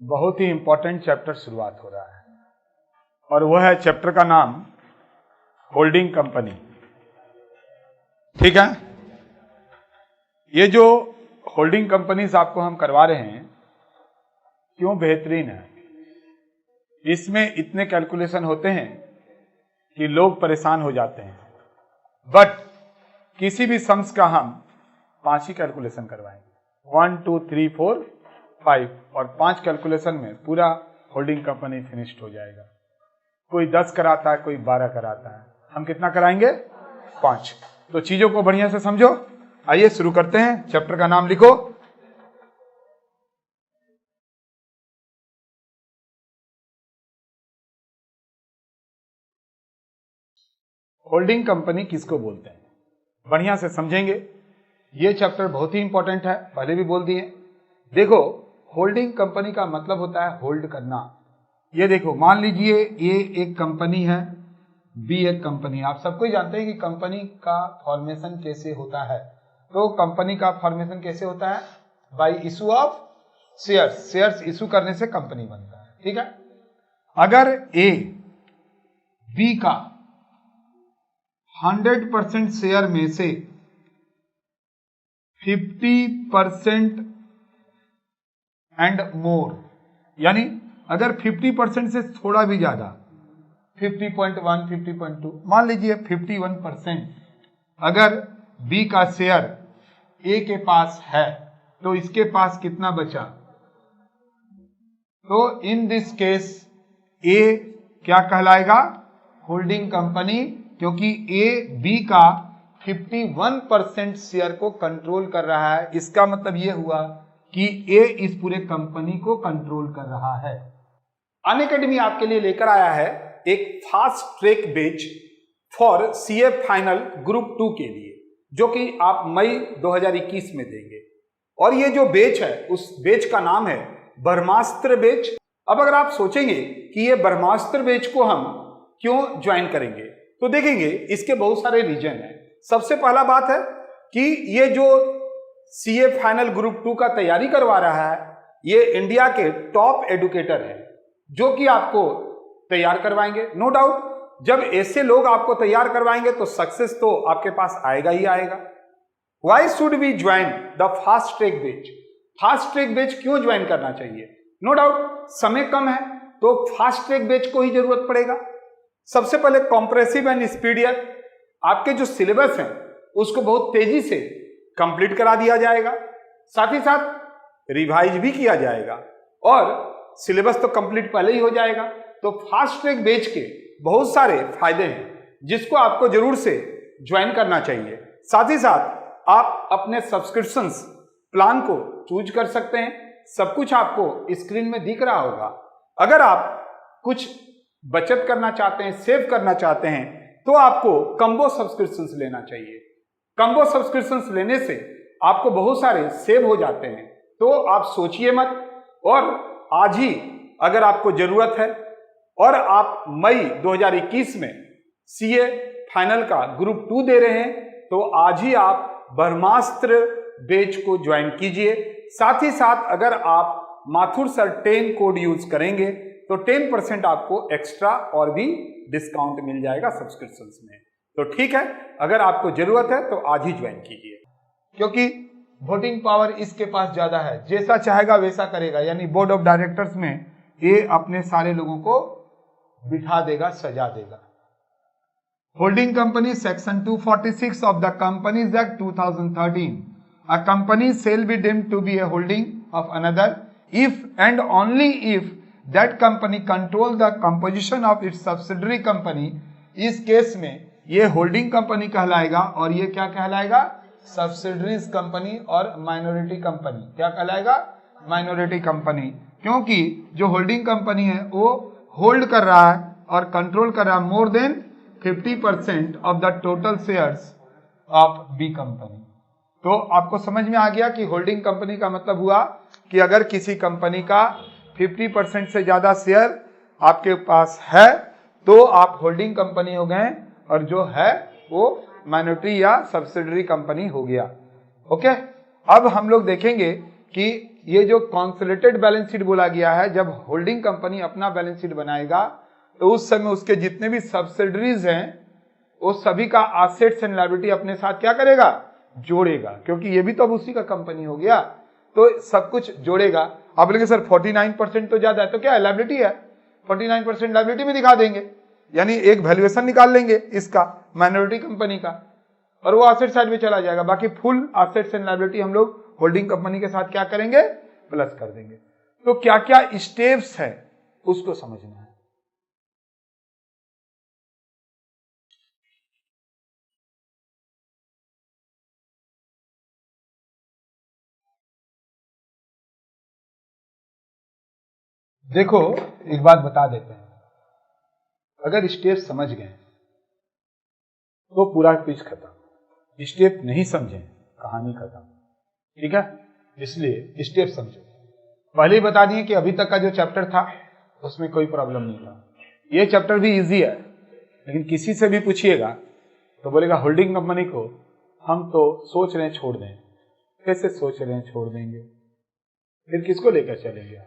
बहुत ही important chapter शुरुआत हो रहा है और वह है चैप्टर का नाम होल्डिंग कंपनी। ठीक है, ये जो होल्डिंग कंपनीज आपको हम करवा रहे हैं क्यों बेहतरीन है, इसमें इतने कैलकुलेशन होते हैं कि लोग परेशान हो जाते हैं, बट किसी भी सम्स का हम 5 ही कैलकुलेशन करवाएंगे, 1 2 3 4 5 और 5 कैलकुलेशन में पूरा होल्डिंग कंपनी फिनिश्ड हो जाएगा। कोई 10 कराता है, कोई 12 कराता है, हम कितना कराएंगे? 5। तो चीजों को बढ़िया से समझो। आइए शुरू करते हैं। चैप्टर का नाम लिखो, होल्डिंग कंपनी किसको बोलते हैं, बढ़िया से समझेंगे। ये चैप्टर बहुत ही इंपॉर्टेंट है, पहले भी बोल दिए। देखो, होल्डिंग कंपनी का मतलब होता है होल्ड करना। ये देखो, मान लीजिए ये एक कंपनी है, बी एक कंपनी। आप सबको ही जानते हैं कि कंपनी का फॉर्मेशन कैसे होता है। तो कंपनी का फॉर्मेशन कैसे होता है? Bye issue of shares. Shares issue करने से कंपनी बनता है। ठीक है, अगर ए बी का 100% शेयर में से 50% एंड मोर, यानी अगर 50% से थोड़ा भी ज्यादा, 50.1 50.2, मान लीजिए 51% अगर बी का शेयर ए के पास है, तो इसके पास कितना बचा? तो इन दिस केस ए क्या कहलाएगा? होल्डिंग कंपनी, क्योंकि ए बी का 51% शेयर को कंट्रोल कर रहा है। इसका मतलब यह हुआ कि ए इस पूरे कंपनी को कंट्रोल कर रहा है। अनअकैडमी आपके लिए लेकर आया है एक fast track batch for CA final group 2 के लिए, जो कि आप मई 2021 में देंगे। और ये जो बैच है, उस बैच का नाम है ब्रह्मास्त्र बैच। अब अगर आप सोचेंगे कि ये ब्रह्मास्त्र बैच को हम क्यों ज्वाइन करेंगे, तो देखेंगे इसके बहुत सारे रीजन हैं। सबसे पहला बात है कि ये जो सीए फाइनल ग्रुप 2 का तैयारी करवा रहा है, ये इंडिया के टॉप एडुकेटर है जो कि आपको तैयार करवाएंगे। नो डाउट, जब ऐसे लोग आपको तैयार करवाएंगे तो सक्सेस तो आपके पास आएगा ही आएगा। Why should we join the fast track batch? Fast track batch क्यों ज्वाइन करना चाहिए? नो डाउट, समय कम है तो फास्ट ट्रैक बैच को ही जरूरत पड़ेगा। सबसे पहले कॉम्प्रेसिव एंड स्पीडियर, आपके जो सिलेबस है उसको बहुत तेजी से कंप्लीट करा दिया जाएगा, साथ ही साथ रिवाइज भी किया जाएगा और सिलेबस तो कंप्लीट पहले ही हो जाएगा। तो फास्ट ट्रैक बैच के बहुत सारे फायदे हैं जिसको आपको जरूर से ज्वाइन करना चाहिए। साथ ही साथ आप अपने सब्सक्रिप्शंस प्लान को चूज कर सकते हैं। सब कुछ आपको स्क्रीन में दिख रहा होगा। अगर आप कुछ बचत करना चाहते हैं, सेव करना चाहते हैं, तो आपको कम्बो सब्सक्रिप्शंस लेना चाहिए। कम्बो सब्सक्रिप्शंस लेने से आपको बहुत सारे सेव हो जाते हैं। तो आप सोचिए मत, और आज ही अगर आपको जरूरत है और आप मई 2021 में सीए फाइनल का ग्रुप 2 दे रहे हैं, तो आज ही आप ब्रह्मास्त्र बैच को ज्वाइन कीजिए। साथ ही साथ अगर आप माथुर सर 10 कोड यूज करेंगे तो 10% आपको एक्स्ट्रा और भी डिस्काउंट मिल जाएगा सब्सक्रिप्शंस में। तो ठीक है, अगर आपको जरूरत है तो आज ही ज्वाइन कीजिए, क्योंकि वोटिंग पावर इसके पास ज्यादा है। जैसा चाहेगा वैसा करेगा, यानी बोर्ड ऑफ डायरेक्टर्स में ये अपने सारे लोगों को बिठा देगा, सजा देगा। Holding company section 246 of the companies act 2013, a company shall be deemed to be a holding of another if and only if that company control the composition of its subsidiary company। इस case में ये holding company कहलाएगा और ये क्या कहलाएगा? Subsidiaries company और minority company. क्या कहलाएगा? माइनॉरिटी कंपनी, क्योंकि जो होल्डिंग कंपनी है वो होल्ड कर रहा है और कंट्रोल कर रहा है more than 50% of the total shares of B company. तो आपको समझ में आ गया कि होल्डिंग कंपनी का मतलब हुआ कि अगर किसी कंपनी का 50% से ज्यादा शेयर आपके पास है तो आप होल्डिंग कंपनी हो गए, और जो है वो माइनॉरिटी या सब्सिडरी कंपनी हो गया। ओके, अब हम लोग देखेंगे कि ये जो कॉन्सोलिडेटेड बैलेंस शीट बोला गया है, जब होल्डिंग कंपनी अपना बैलेंस शीट बनाएगा तो उस समय उसके जितने भी सब्सिडरीज हैं वो सभी का एसेट्स एंड लायबिलिटी अपने साथ क्या करेगा, जोड़ेगा, क्योंकि ये भी तो अब उसी का कंपनी हो गया, तो सब कुछ जोड़ेगा। आप बोलेंगे सर 49% तो ज्यादा है, तो क्या है, लायबिलिटी है, 49% लायबिलिटी में दिखा देंगे, यानी एक वैल्यूएशन निकाल लेंगे इसका माइनॉरिटी कंपनी का और वो एसेट साइड में चला जाएगा। बाकी फुल एसेट्स एंड लायबिलिटी हम लोग होल्डिंग कंपनी के साथ क्या करेंगे, प्लस कर देंगे। तो क्या क्या स्टेप्स है उसको समझना है। देखो एक बात बता देते हैं, अगर स्टेप समझ गए तो पूरा पेज खत्म, स्टेप नहीं समझे कहानी खत्म, ठीक है। इसलिए स्टेप समझो। पहले ही बता दिए कि अभी तक का जो चैप्टर था उसमें कोई प्रॉब्लम नहीं था। ये चैप्टर भी इजी है, लेकिन किसी से भी पूछिएगा तो बोलेगा होल्डिंग कंपनी को हम तो सोच रहे हैं छोड़ दें। कैसे सोच रहे हैं छोड़ देंगे, फिर किसको लेकर चलेंगे।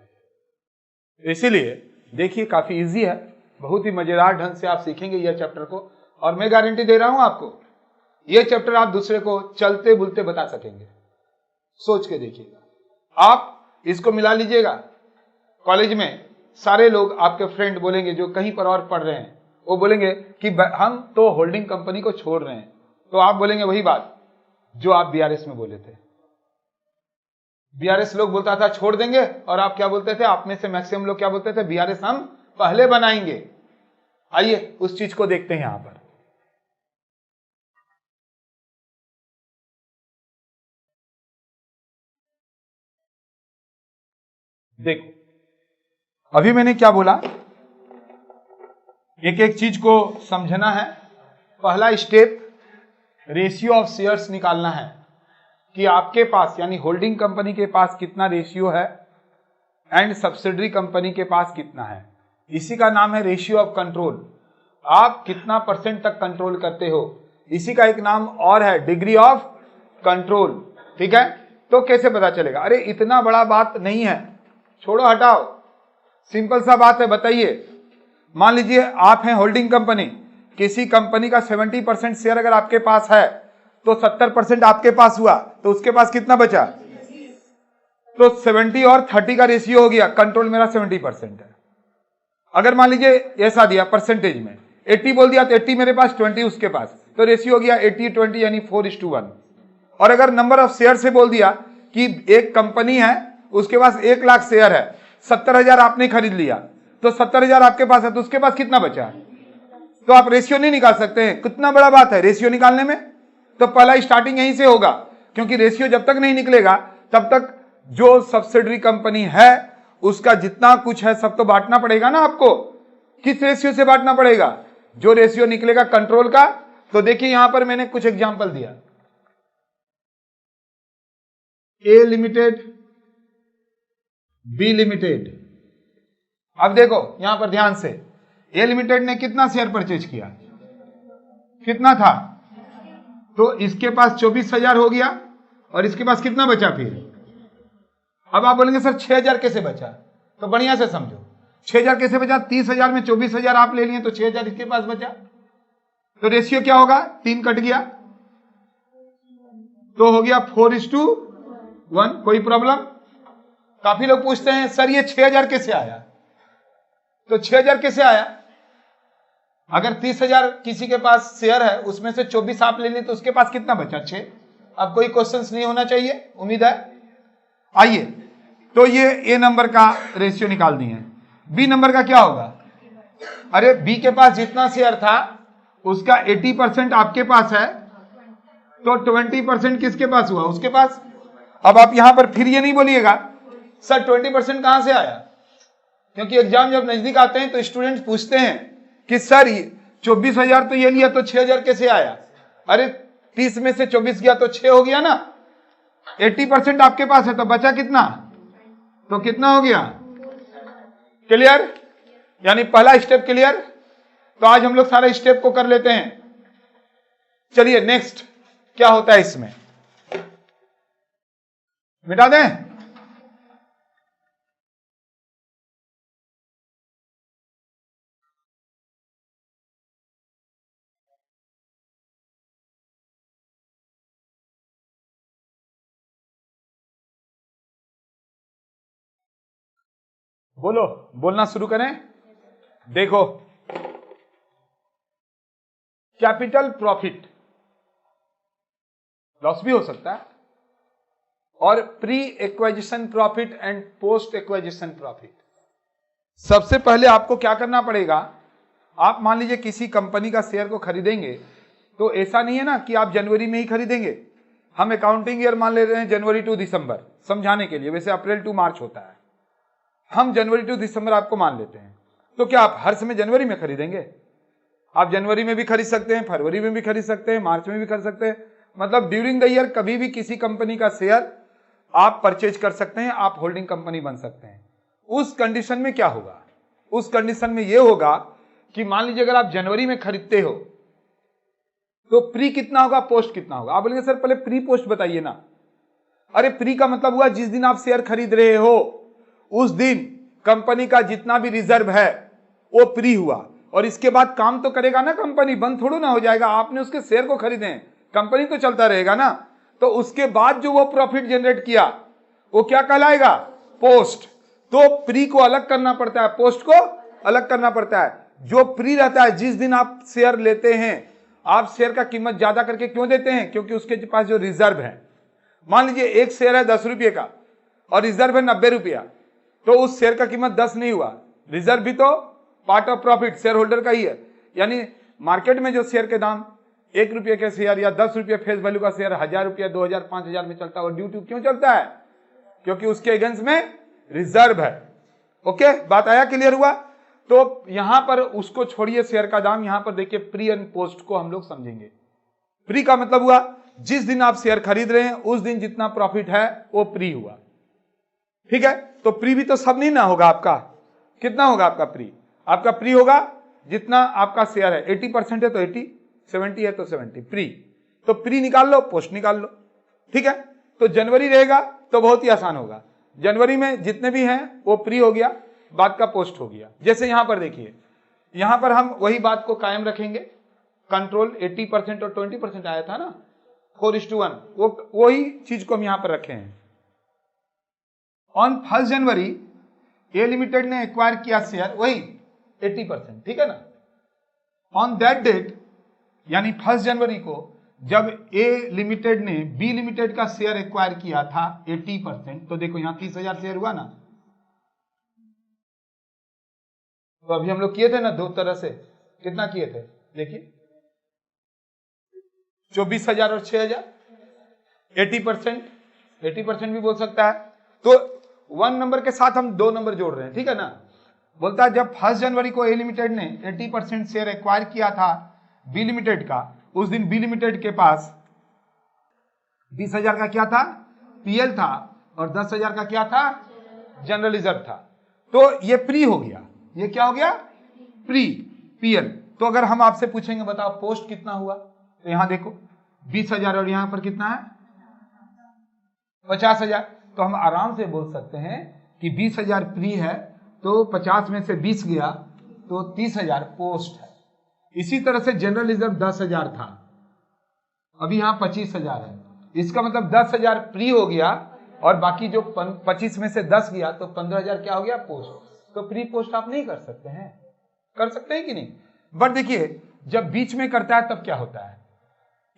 इसीलिए देखिए काफी इजी है, बहुत ही मजेदार ढंग से आप सीखेंगे यह चैप्टर को, और मैं गारंटी दे रहा हूं आपको यह चैप्टर आप दूसरे को चलते बुलते बता सकेंगे। सोच के देखिएगा, आप इसको मिला लीजिएगा, कॉलेज में सारे लोग आपके फ्रेंड बोलेंगे जो कहीं पर और पढ़ रहे हैं, वो बोलेंगे कि हम तो होल्डिंग कंपनी को छोड़ रहे हैं, तो आप बोलेंगे वही बात जो आप बीआरएस में बोले थे। बीआरएस लोग बोलता था छोड़ देंगे, और आप क्या बोलते थे, आप में से मैक्सिमम लोग क्या बोलते थे, बीआरएस हम पहले बनाएंगे। आइए उस चीज को देखते हैं यहां पर। देखो अभी मैंने क्या बोला, एक एक चीज को समझना है। पहला स्टेप रेशियो ऑफ शेयर्स निकालना है कि आपके पास यानी होल्डिंग कंपनी के पास कितना रेशियो है एंड सब्सिडरी कंपनी के पास कितना है। इसी का नाम है रेशियो ऑफ कंट्रोल। आप कितना परसेंट तक कंट्रोल करते हो, इसी का एक नाम और है डिग्री ऑफ कंट्रोल, ठीक है। तो कैसे पता चलेगा, अरे इतना बड़ा बात नहीं है, छोड़ो हटाओ, सिंपल सा बात है, बताइए। मान लीजिए आप हैं होल्डिंग कंपनी, किसी कंपनी का 70% शेयर अगर आपके पास है तो 70% आपके पास हुआ, तो उसके पास कितना बचा, तो 70 और 30 का रेशियो हो गया, कंट्रोल मेरा 70% है। अगर मान लीजिए ऐसा दिया परसेंटेज में 80 बोल दिया तो 80 मेरे पास, 20 उसके पास, तो रेशियो हो गया 80-20 यानी 4:1। और अगर नंबर ऑफ शेयर से बोल दिया कि एक कंपनी है उसके पास 1 लाख शेयर है, 70,000 आपने खरीद लिया, तो 70,000 आपके पास है, तो उसके पास कितना बचा, तो आप रेशियो नहीं निकाल सकते हैं। कितना बड़ा बात है रेशियो निकालने में, तो पहला स्टार्टिंग यहीं से होगा, क्योंकि रेशियो जब तक नहीं निकलेगा तब तक जो सब्सिडरी कंपनी है उसका जितना कुछ है सब तो बांटना पड़ेगा ना आपको। किस रेशियो से बांटना पड़ेगा, जो रेशियो निकलेगा कंट्रोल का। तो देखिए यहां पर मैंने कुछ एग्जांपल दिया, ए लिमिटेड, बी लिमिटेड। अब देखो यहां पर ध्यान से, ए लिमिटेड ने कितना शेयर परचेज किया, कितना था, तो इसके पास 24,000 हो गया, और इसके पास कितना बचा फिर। अब आप बोलेंगे सर 6,000 कैसे बचा, तो बढ़िया से समझो 6,000 कैसे बचा, 30,000 में 24,000 आप ले लिए तो 6,000 इसके पास बचा, तो रेशियो क्या होगा, 3 कट गया, तो हो गया 4:1। कोई प्रॉब्लम। काफी लोग पूछते हैं सर ये 6,000 कैसे आया, तो 6,000 कैसे आया, अगर 30,000 किसी के पास शेयर है उसमें से 24 आप ले लिए तो उसके पास कितना बचा, 6। अब कोई क्वेश्चंस नहीं होना चाहिए, उम्मीद है। आइए तो ये ए नंबर का रेशियो निकाल दिए। बी नंबर का क्या होगा, अरे बी के पास जितना शेयर था उसका 80% आपके पास है, तो 20% किसके पास हुआ, उसके पास। अब आप यहां पर फिर ये नहीं बोलिएगा सर 20% कहां से आया, क्योंकि एग्जाम जब नजदीक आते हैं तो स्टूडेंट्स पूछते हैं कि सर 24,000 तो ये लिया तो 6,000 कैसे आया। अरे 30 में से 24 गया तो 6 हो गया ना, 80% आपके पास है तो बचा कितना, तो कितना हो गया, क्लियर। यानी पहला स्टेप क्लियर। तो आज हम लोग सारे स्टेप को कर लेते हैं। चलिए नेक्स्ट क्या होता है इसमें, मिटा दें। बोलो, बोलना शुरू करें। देखो, कैपिटल प्रॉफिट लॉस भी हो सकता है, और pre acquisition profit and post acquisition profit. सबसे पहले आपको क्या करना पड़ेगा, आप मान लीजिए किसी कंपनी का शेयर को खरीदेंगे, तो ऐसा नहीं है ना कि आप जनवरी में ही खरीदेंगे। हम अकाउंटिंग ईयर मान ले रहे हैं जनवरी टू दिसंबर, समझाने के लिए, वैसे अप्रैल टू मार्च होता है, हम जनवरी टू दिसंबर आपको मान लेते हैं। तो क्या आप हर समय जनवरी में खरीदेंगे? आप जनवरी में भी खरीद सकते हैं, फरवरी में भी खरीद सकते हैं, मार्च में भी खरीद सकते हैं। मतलब ड्यूरिंग द ईयर कभी भी किसी कंपनी का शेयर आप परचेज कर सकते हैं, आप होल्डिंग कंपनी बन सकते हैं। उस कंडीशन में क्या होगा, उस कंडीशन में यह होगा कि मान लीजिए अगर आप जनवरी में खरीदते हो तो प्री कितना होगा, पोस्ट कितना होगा। आप बोलेंगे सर पहले प्री पोस्ट बताइए ना। अरे प्री का मतलब हुआ जिस दिन आप शेयर खरीद रहे हो उस दिन कंपनी का जितना भी रिजर्व है वो प्री हुआ, और इसके बाद काम तो करेगा ना कंपनी, बंद थोड़ा ना हो जाएगा। आपने उसके शेयर को खरीदे हैं, कंपनी तो चलता रहेगा ना। तो उसके बाद जो वो प्रॉफिट जनरेट किया वो क्या कहलाएगा, पोस्ट। तो प्री को अलग करना पड़ता है, पोस्ट को अलग करना पड़ता है। जो प्री रहता है, जिस दिन आप शेयर लेते हैं, आप शेयर का कीमत ज्यादा करके क्यों देते हैं, क्योंकि उसके पास जो रिजर्व है, मान लीजिए एक शेयर है 10 रुपये का और रिजर्व है 90 रुपया, तो उस शेयर का कीमत 10 नहीं हुआ, रिजर्व भी तो part of profit share holder का ही है। यानी मार्केट में जो शेयर के दाम 1 रुपये के शेयर या 10 रुपये फेस वैल्यू का शेयर 1000 रुपया 2000 5000 में चलता है, और ड्यू टू क्यों चलता है, क्योंकि उसके अगेंस्ट में रिजर्व है। ओके, बात आया, क्लियर हुआ। तो यहां पर उसको छोड़िए शेयर का दाम, यहां पर देखिए प्री एंड पोस्ट को हम लोग समझेंगे। प्री का मतलब हुआ जिस दिन आप शेयर खरीद रहे हैं उस दिन जितना प्रॉफिट है वो प्री हुआ, ठीक है। तो प्री भी तो सब नहीं ना होगा आपका, कितना होगा आपका प्री, आपका प्री होगा जितना आपका शेयर है, 80% है तो 80, 70 है तो 70 प्री। तो प्री निकाल लो, पोस्ट निकाल लो, ठीक है। तो जनवरी रहेगा तो बहुत ही आसान होगा, जनवरी में जितने भी हैं वो प्री हो गया, बाद का पोस्ट हो गया। जैसे यहां पर देखिए, यहां पर हम वही बात को कायम रखेंगे, कंट्रोल 80% और 20% आया था ना, 4:1, वही चीज को हम यहां पर रखे हैं। ऑन 1 जनवरी ए लिमिटेड ने एक्वायर किया शेयर वही 80%, ठीक है ना। ऑन दैट डेट यानी 1 जनवरी को जब ए लिमिटेड ने बी लिमिटेड का शेयर एक्वायर किया था 80%, तो देखो यहां 30,000 शेयर हुआ ना। तो अभी हम लोग किए थे ना दो तरह से, कितना किए थे देखिए, 24,000 और 6,000, 80% भी बोल सकता है। तो 1 नंबर के साथ हम 2 नंबर जोड़ रहे हैं, ठीक है ना। बोलता है जब 1 जनवरी को ए लिमिटेड ने 80% शेयर एक्वायर किया था बी लिमिटेड का, उस दिन बी लिमिटेड के पास 20,000 का क्या था, पीएल था, और 10,000 का क्या था, जनरल रिजर्व था। तो ये प्री हो गया, ये क्या हो गया, प्री, पीएल। तो अगर हम आपसे पूछेंगे बताओ पोस्ट कितना हुआ, तो यहां देखो 20,000 और यहां पर कितना है 50,000। तो हम आराम से बोल सकते हैं कि 20,000 प्री है, तो 50 में से 20 गया तो 30,000 पोस्ट है। इसी तरह से जनरल रिजर्व 10,000 था, अभी यहां 25,000 है, इसका मतलब 10,000 प्री हो गया, और बाकी जो 25 में से 10 गया तो 15,000 क्या हो गया, पोस्ट। तो प्री पोस्ट आप नहीं कर सकते हैं, कर सकते हैं कि नहीं। बट देखिए जब बीच में करता है तब क्या होता है,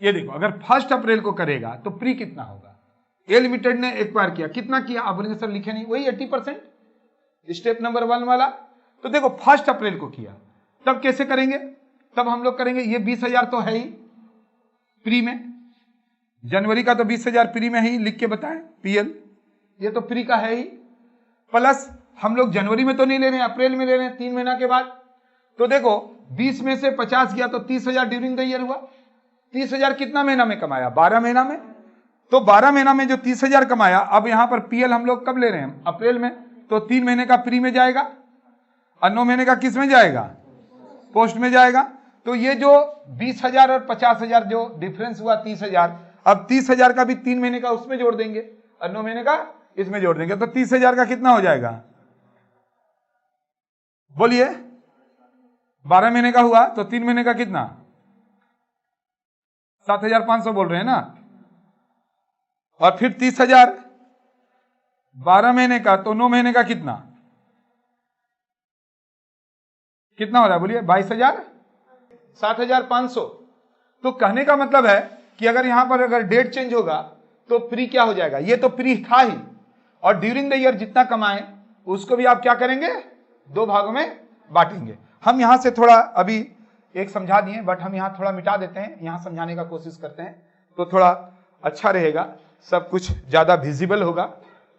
ये देखो अगर 1 अप्रैल को करेगा तो प्री कितना होगा, ए लिमिटेड ने एक्वायर किया, कितना किया, आप बोलेंगे सर लिखे नहीं, वही 80%, स्टेप नंबर 1 वाला। तो देखो 1 अप्रैल को किया, तब कैसे करेंगे, तब हम लोग करेंगे, ये 20,000 तो है ही प्री में, जनवरी का तो 20,000 प्री में ही लिख के बताएं, पीएल ये तो प्री का है ही, प्लस हम लोग जनवरी में तो नहीं ले रहे हैं, अप्रैल में ले रहे हैं, 3 महीना के बाद। तो देखो 20 में से 50 गया तो 30,000 ड्यूरिंग द ईयर हुआ। 30,000 कितना महीना में कमाया, 12 महीना में। तो 12 महीना में जो 30,000 कमाया, अब यहां पर पीएल हम लोग कब ले रहे हैं, अप्रैल में, तो 3 महीने का प्री में जाएगा और 9 महीने का किस में जाएगा, पोस्ट में जाएगा। तो ये जो 20,000 और 50,000 जो डिफरेंस हुआ 30,000, अब 30,000 का भी 3 महीने का उसमें जोड़ देंगे और 9 महीने का इसमें जोड़ देंगे, तो 30,000 का कितना हो जाएगा, बोलिए 12 महीने का हुआ तो 3 महीने का कितना, 7,500 बोल रहे हैं ना। और फिर 30,000 12 महीने का तो 9 महीने का कितना, कितना हो रहा है बोलिए? 22,000 7,500। तो कहने का मतलब है कि अगर यहां पर अगर डेट चेंज होगा तो प्री क्या हो जाएगा? ये तो प्री था ही, और ड्यूरिंग द ईयर जितना कमाए उसको भी आप क्या करेंगे? 2 भागों में बांटेंगे। हम यहां से थोड़ा अभी एक समझा दिए, बट हम यहां थोड़ा मिटा देते हैं, यहां समझाने का कोशिश करते हैं तो थोड़ा अच्छा रहेगा, सब कुछ ज्यादा विजिबल होगा,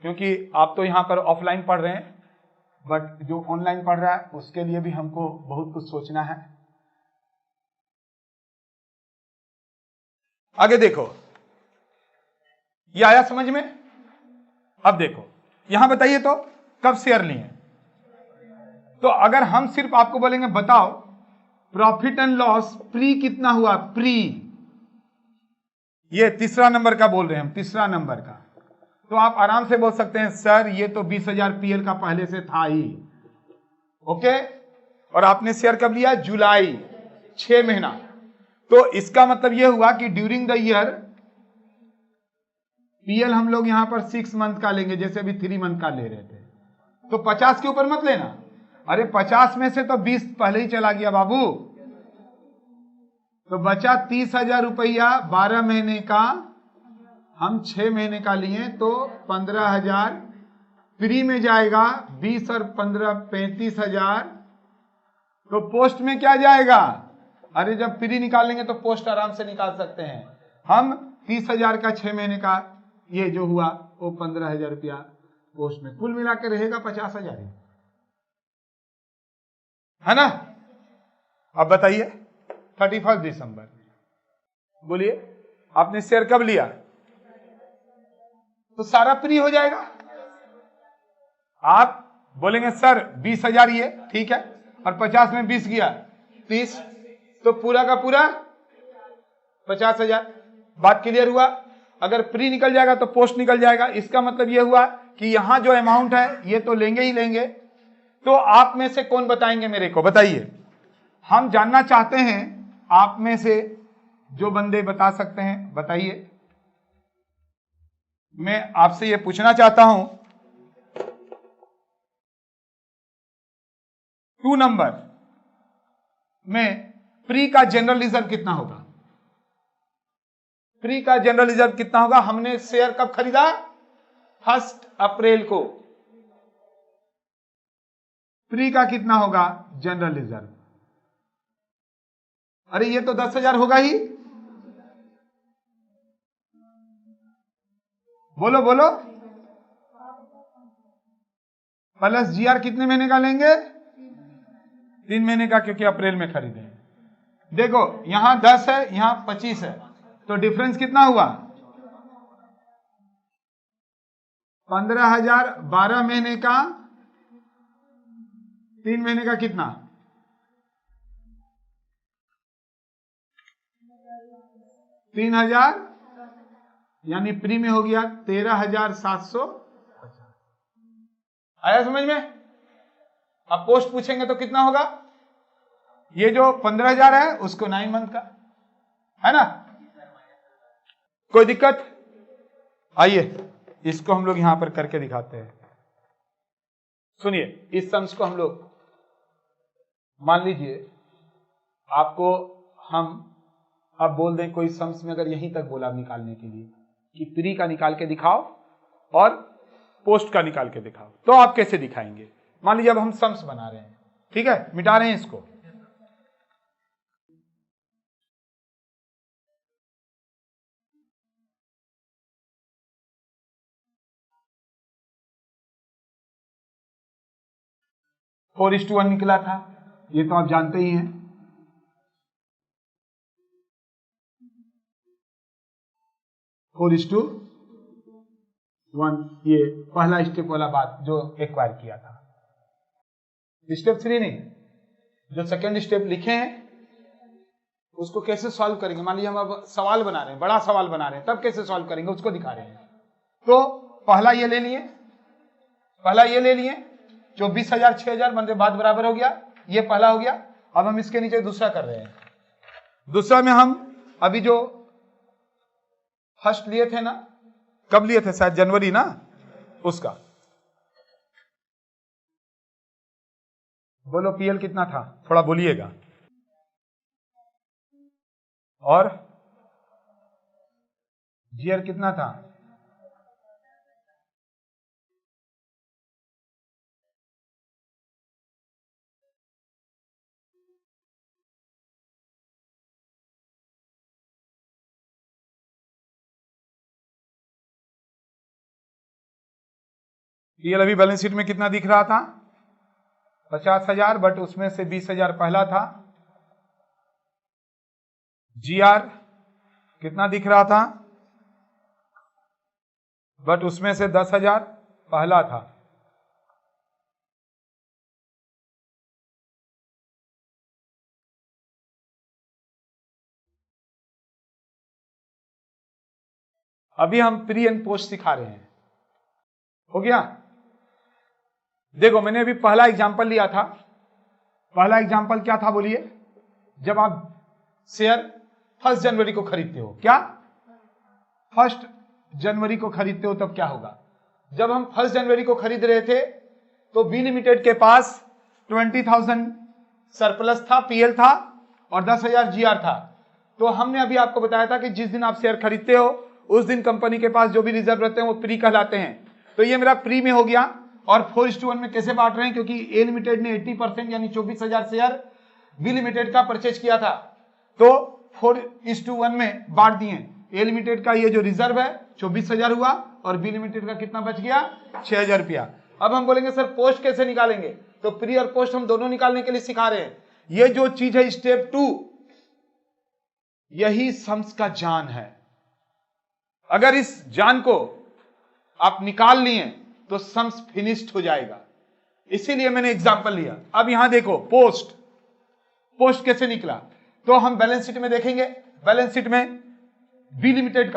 क्योंकि आप तो यहां पर ऑफलाइन पढ़ रहे हैं, बट जो ऑनलाइन पढ़ रहा है उसके लिए भी हमको बहुत कुछ सोचना है। आगे देखो, ये आया समझ में? अब देखो यहां बताइए तो कब शेयर लिए? तो अगर हम सिर्फ आपको बोलेंगे बताओ प्रॉफिट एंड लॉस प्री कितना हुआ, प्री, ये तीसरा नंबर का बोल रहे हैं हम, तीसरा नंबर का, तो आप आराम से बोल सकते हैं सर ये तो 20,000 पीएल का पहले से था ही, ओके। और आपने शेयर कब लिया? जुलाई, 6 महीना। तो इसका मतलब यह हुआ कि ड्यूरिंग द ईयर पीएल हम लोग यहां पर 6 मंथ का लेंगे, जैसे अभी 3 मंथ का ले रहे थे, तो 50 के ऊपर मत लेना। अरे 50 में से तो 20 पहले ही चला गया बाबू, तो बचा 30,000 रुपया 12 महीने का, हम 6 महीने का लिए तो 15,000 प्री में जाएगा, 20 और 15 35,000। तो पोस्ट में क्या जाएगा? अरे जब प्री निकालेंगे तो पोस्ट आराम से निकाल सकते हैं हम। 30,000 का 6 महीने का ये जो हुआ वो 15,000 रुपया पोस्ट में, कुल मिला के रहेगा 50,000 है ना। अब बताइए 31 दिसंबर, बोलिए आपने शेयर कब लिया? तो सारा प्री हो जाएगा। आप बोलेंगे सर 20,000 ये ठीक है, और 50 में 20 गया 30, तो पूरा का पूरा 50,000। बात क्लियर हुआ? अगर प्री निकल जाएगा तो पोस्ट निकल जाएगा। इसका मतलब यह हुआ कि यहां जो अमाउंट है ये तो लेंगे ही लेंगे। तो आप में से कौन बताएंगे मेरे को? बताइए, हम जानना चाहते हैं आप में से जो बंदे बता सकते हैं बताइए। मैं आपसे ये पूछना चाहता हूं 2 नंबर में प्री का जनरल रिजर्व कितना होगा? प्री का जनरल रिजर्व कितना होगा? हमने शेयर कब खरीदा? 1 अप्रैल को। प्री का कितना होगा जनरल रिजर्व? अरे ये तो 10,000 होगा ही, बोलो बोलो। प्लस जीआर कितने महीने का लेंगे? 3 महीने का, क्योंकि अप्रैल में खरीदे। देखो यहां 10 है, यहां 25 है, तो डिफरेंस कितना हुआ? 15,000 12 महीने का, 3 महीने का कितना? 3,000, यानी प्री में हो गया 13,700। आया समझ में? अब पोस्ट पूछेंगे तो कितना होगा? ये जो 15,000 है उसको 9 मंथ का है ना। कोई दिक्कत? आइए इसको हम लोग यहां पर करके दिखाते हैं। सुनिए, इस सम्स को हम लोग, मान लीजिए आपको हम अब बोल दें कोई सम्स में अगर यहीं तक बोला निकालने के लिए कि प्री का निकाल के दिखाओ और पोस्ट का निकाल के दिखाओ, तो आप कैसे दिखाएंगे? मान लीजिए अब हम सम्स बना रहे हैं, ठीक है, मिटा रहे हैं इसको। फोर इस टू 1 निकला था, ये तो आप जानते ही हैं। फोर इस टू 1, ये पहला स्टेप वाला बात जो एक्वायर किया था। स्टेप 3 नहीं, जो सेकेंड स्टेप लिखे हैं उसको कैसे सॉल्व करेंगे? मान लीजिए हम अब सवाल बना रहे हैं, बड़ा सवाल बना रहे हैं, तब कैसे सॉल्व करेंगे उसको दिखा रहे हैं। तो पहला ये ले लिए, पहला ये ले लिए, 24,000 6,000 बनते बाद बराबर हो गया, ये पहला हो गया। अब हम इसके नीचे दूसरा कर रहे हैं। दूसरा में हम अभी जो फर्स्ट लिए थे ना, कब लिए थे? शायद जनवरी ना, उसका बोलो पीएल कितना था, थोड़ा बोलिएगा। और जीआर कितना था? पीएल अभी बैलेंस शीट में कितना दिख रहा था? 50,000, बट उसमें से 20,000 पहला था। जीआर कितना दिख रहा था? बट उसमें से 10,000 पहला था। अभी हम प्री एंड पोस्ट सिखा रहे हैं, हो गया? देखो मैंने अभी पहला एग्जांपल लिया था। पहला एग्जांपल क्या था बोलिए? जब आप शेयर 1 जनवरी को खरीदते हो, क्या 1 जनवरी को खरीदते हो, तब क्या होगा? जब हम 1 जनवरी को खरीद रहे थे तो बी लिमिटेड के पास 20,000 सरप्लस था, पीएल था, और 10,000 जीआर था। तो हमने अभी आपको बताया था कि जिस दिन आप शेयर खरीदते हो उस दिन कंपनी के पास जो भी रिजर्व रहते हैं वो प्री कहलाते हैं। तो ये मेरा प्री में हो गया। और 4:1 में कैसे बांट रहे हैं? क्योंकि ए लिमिटेड ने 80% यानी 24,000 शेयर बी लिमिटेड का परचेज किया था, तो 4:1 में बांट दिए। ए लिमिटेड का ये जो रिजर्व है 24,000 हुआ और बी लिमिटेड का कितना बच गया? 6,000 रुपया। अब हम बोलेंगे सर पोस्ट कैसे निकालेंगे? तो प्री और पोस्ट हम दोनों निकालने के लिए सिखा रहे हैं। ये जो चीज है स्टेप 2, यही सम्स का जान है। अगर इस जान को आप निकाल लिए तो सम्स फिनिश्ड हो जाएगा। इसीलिए मैंने एग्जांपल लिया। अब यहां देखो पोस्ट कैसे निकला? तो हम बैलेंस शीट में देखेंगे। बैलेंस शीट में बी लिमिटेड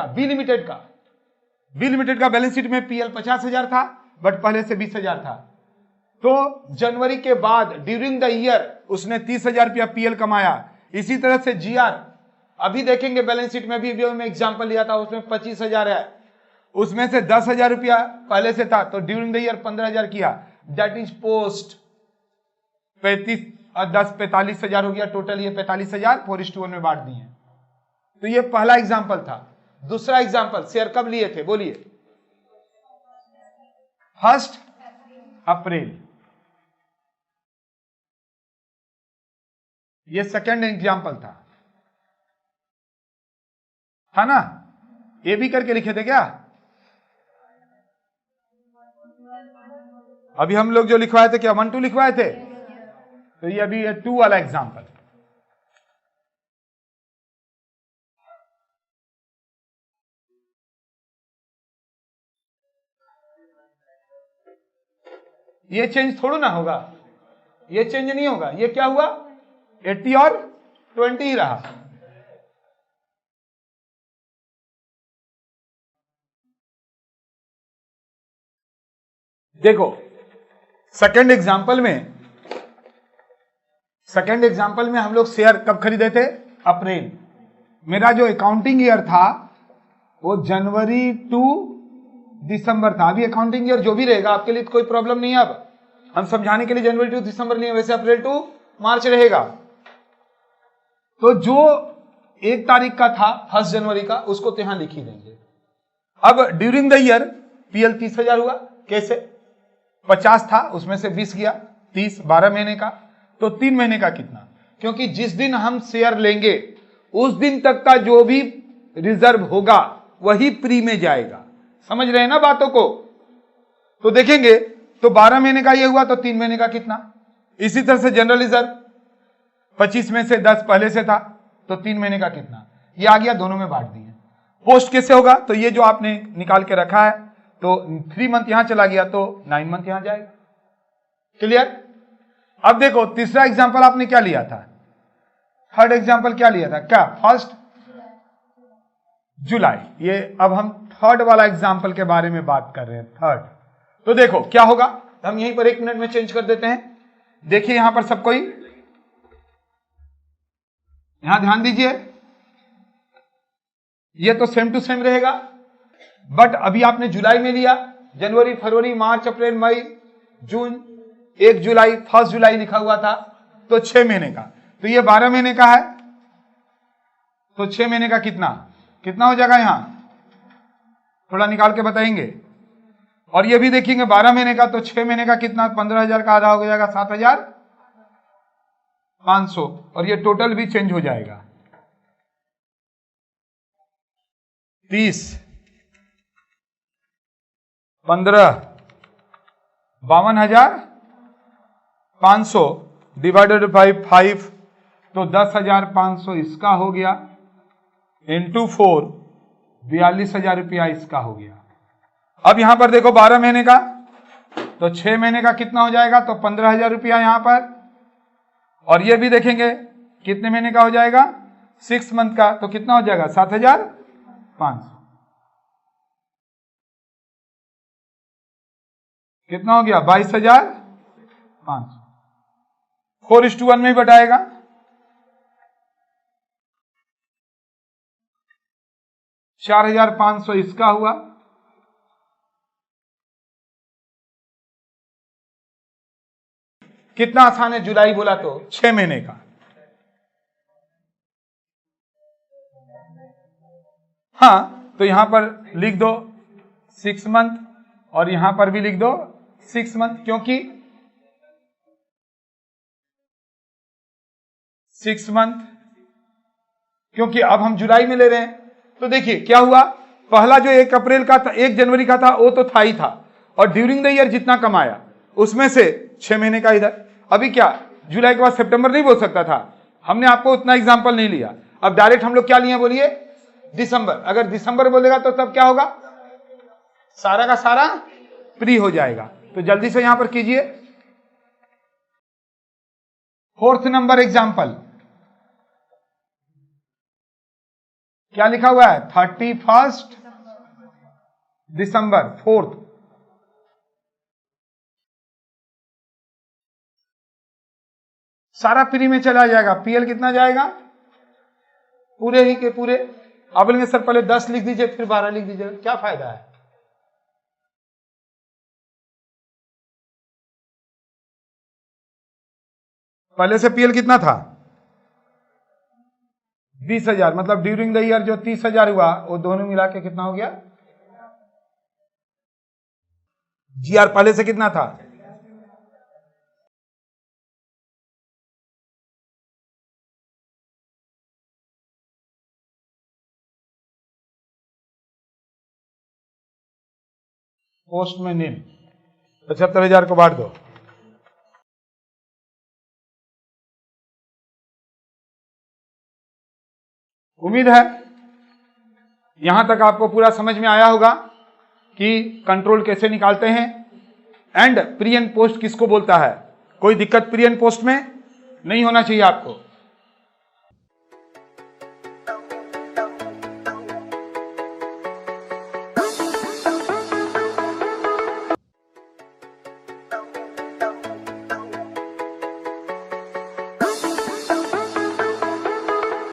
का बैलेंस शीट में पीएल 50,000 था, बट पहले से 20,000 था। तो जनवरी के बाद ड्यूरिंग द ईयर उसने 30,000 रुपया पीएल कमाया। इसी तरह से जीआर अभी देखेंगे बैलेंस शीट में भी मैं एग्जांपल लिया था, उसमें 25,000 है, उसमें से 10,000 रुपया पहले से था, तो ड्यूरिंग द ईयर 15,000 किया, दैट इज पोस्ट। 35 और 10 45,000 हो गया टोटल। ये 45,000 4:1 में बांट दिए। तो ये पहला एग्जांपल था। दूसरा एग्जांपल शेयर कब लिए थे बोलिए? 1 अप्रैल। ये सेकेंड एग्जांपल था ना? ये भी करके लिखे थे क्या? अभी हम लोग जो लिखवाए थे क्या 1 2 लिखवाए थे? तो ये अभी 2 वाला एग्जांपल। ये चेंज थोड़ा ना होगा, ये चेंज नहीं होगा। ये क्या हुआ? 80 और 20 ही रहा। देखो सेकेंड एग्जांपल में हम लोग शेयर कब खरीदे थे? अप्रैल। मेरा जो अकाउंटिंग ईयर था वो जनवरी टू दिसंबर था। अभी अकाउंटिंग ईयर जो भी रहेगा आपके लिए तो कोई प्रॉब्लम नहीं है। अब हम समझाने के लिए जनवरी टू दिसंबर नहीं है, वैसे अप्रैल टू मार्च रहेगा। तो जो 1 तारीख का था 1 जनवरी का, उसको तो यहां लिख ही देंगे। अब ड्यूरिंग द ईयर पीएल 30,000 हुआ। कैसे? 50 था, उसमें से 20 गया, 30 12 महीने का, तो 3 महीने का कितना? क्योंकि जिस दिन हम शेयर लेंगे उस दिन तक का जो भी रिजर्व होगा वही प्री में जाएगा। समझ रहे हैं ना बातों को? तो देखेंगे तो 12 महीने का ये हुआ, तो 3 महीने का कितना? इसी तरह से जनरल रिजर्व 25 में से 10 पहले से था, तो 3 महीने का कितना? ये आ गया, दोनों में बांट दिए। पोस्ट कैसे होगा? तो ये जो आपने निकाल के रखा है, तो 3 मंथ यहां चला गया तो 9 मंथ यहां जाएगा। क्लियर? अब देखो तीसरा एग्जांपल आपने क्या लिया था? थर्ड एग्जांपल क्या लिया था? क्या 1 जुलाई। ये अब हम थर्ड वाला एग्जांपल के बारे में बात कर रहे हैं। थर्ड तो देखो क्या होगा, हम यहीं पर 1 मिनट में चेंज कर देते हैं। देखिए यहां पर सब कोई यहां ध्यान दीजिए, ये तो सेम टू सेम रहेगा, बट अभी आपने जुलाई में लिया, जनवरी फरवरी मार्च अप्रैल मई जून 1 जुलाई 1 जुलाई लिखा हुआ था, तो 6 महीने का, तो ये 12 महीने का है, तो 6 महीने का कितना कितना हो जाएगा, यहां थोड़ा निकाल के बताएंगे। और ये भी देखेंगे 12 महीने का, तो 6 महीने का कितना, 15,000 का आधा हो जाएगा 7,500, और ये टोटल भी चेंज हो जाएगा 30 15 52,500 डिवाइडेड बाई 5, तो 10,500 इसका हो गया, इंटू 4 42,000 रुपया इसका हो गया। अब यहां पर देखो 12 महीने का, तो 6 महीने का कितना हो जाएगा, तो 15,000 रुपया यहां पर, और ये भी देखेंगे कितने महीने का हो जाएगा, 6 मंथ का, तो कितना हो जाएगा 7,500, कितना हो गया 22,500, 4:1 में ही बटाएगा, 4,500 इसका हुआ, कितना आसान है, जुलाई बोला तो 6 महीने का। हाँ, तो यहां पर लिख दो 6 मंथ, और यहां पर भी लिख दो 6 मंथ, क्योंकि 6 मंथ, क्योंकि अब हम जुलाई में ले रहे हैं। तो देखिए क्या हुआ, पहला जो 1 अप्रैल का था, 1 जनवरी का था, वो तो था ही था, और ड्यूरिंग द ईयर जितना कमाया उसमें से 6 महीने का इधर। अभी क्या जुलाई के बाद सितंबर नहीं बोल सकता था, हमने आपको उतना एग्जांपल नहीं लिया, अब डायरेक्ट हम लोग क्या लिए, बोलिए दिसंबर। अगर दिसंबर बोलेगा तो तब क्या होगा, सारा का सारा प्री हो जाएगा। तो जल्दी से यहां पर कीजिए 4th नंबर एग्जांपल, क्या लिखा हुआ है, 31 दिसंबर 4th, सारा प्री में चला जाएगा, पीएल कितना जाएगा, पूरे ही के पूरे। अब बोलेंगे सर पहले 10 लिख दीजिए फिर 12 लिख दीजिए, क्या फायदा है, पहले से पीएल कितना था 20,000, मतलब ड्यूरिंग द ईयर जो 30,000 हुआ वो दोनों मिला के कितना हो गया, जीआर पहले से कितना था, पोस्ट में नील, 75,000 को बांट दो, उम्मीद है यहां तक आपको पूरा समझ में आया होगा कि कंट्रोल कैसे निकालते हैं, एंड प्री एंड पोस्ट किसको बोलता है। कोई दिक्कत प्री एंड पोस्ट में नहीं होना चाहिए आपको।